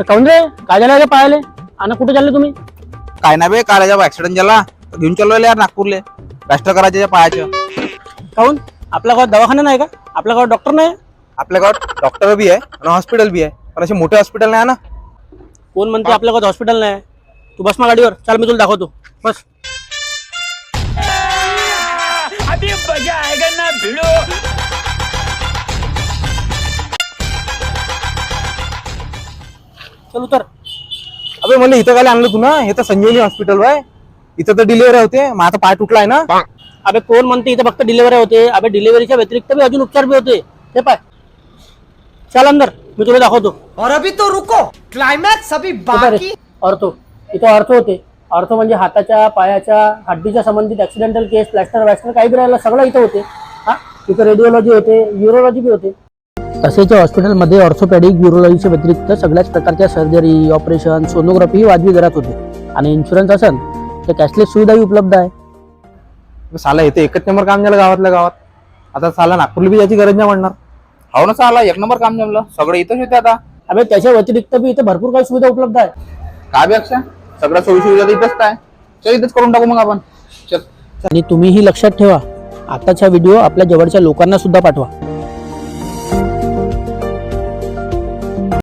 काऊन रे काय झालं पाहायले आणि कुठे चालले तुम्ही? काय ना बे, काल जब ऍक्सिडेंट झाला तर घेऊन चाललो यार नागपूरले प्लास्टर करायचे पायाचं. काऊन आपल्या गावात दवाखाना नाही का? आपल्या गावात डॉक्टर नाही? आपल्या गावात डॉक्टर बी आहे आणि हॉस्पिटल बी आहे, पण असे मोठे हॉस्पिटल नाही ना. कोण म्हणते आपल्या गावात हॉस्पिटल नाही? तू बस मग गाडीवर, चाल मी तुला दाखवतो. बस. अभी मजा आएगा ना भिड़ो. चल उतर. अबे मला इथं काय आणलं तू ना, हे तर संजीवनी हॉस्पिटल आहे. इथं तर डिलिव्हरी होते, मग आता पाय तुटलाय ना. अबे कोण म्हणते इथं फक्त डिलिव्हरी होते? अबे डिलिव्हरीच्या व्यतिरिक्त बी अजून उपचार बी होते. ते पाय. चल अंदर, मी तुला दाखवतो. और अभी तो रुको, क्लाइमैक्स अभी बाकी. ऑर्थो, इथं ऑर्थो होते. ऑर्थो म्हणजे हाताच्या पायाच्या हड्डीच्या संबंधित ऍक्सिडेंटल केस, प्लॅस्टर वॅक्स्टर काही बी राहिलं सगळं इथं होते. हा, इथं रेडिओलॉजी होते, युरोलॉजी बी होते. तसेच हॉस्पिटलमध्ये ऑर्थोपॅडिक, युरोलॉजीच्या व्यतिरिक्त सगळ्याच प्रकारच्या सर्जरी, ऑपरेशन, सोनोग्राफी वाजवी दरात होते. आणि इन्शुरन्स असेल तर कॅशलेस सुविधाही उपलब्ध आहे. साला इथे एकच नंबर काम झालं गावातल्या गावात. आता साला नागपूरला बी याची गरज नाही पडणार. हो ना, साला एक नंबर काम जमलं, सगळं इथंच होते आता. अबे त्याच्या व्यतिरिक्त बी इथं भरपूर काही सुविधा उपलब्ध आहे. काय बी अक्षा, सगळ्या सोयी सुविधा तर इथंच आहे. चल इथंच करून टाकू मग आपण. चल. आणि तुम्हीही लक्षात ठेवा, आताचा व्हिडिओ आपल्या जवळच्या लोकांना सुद्धा पाठवा.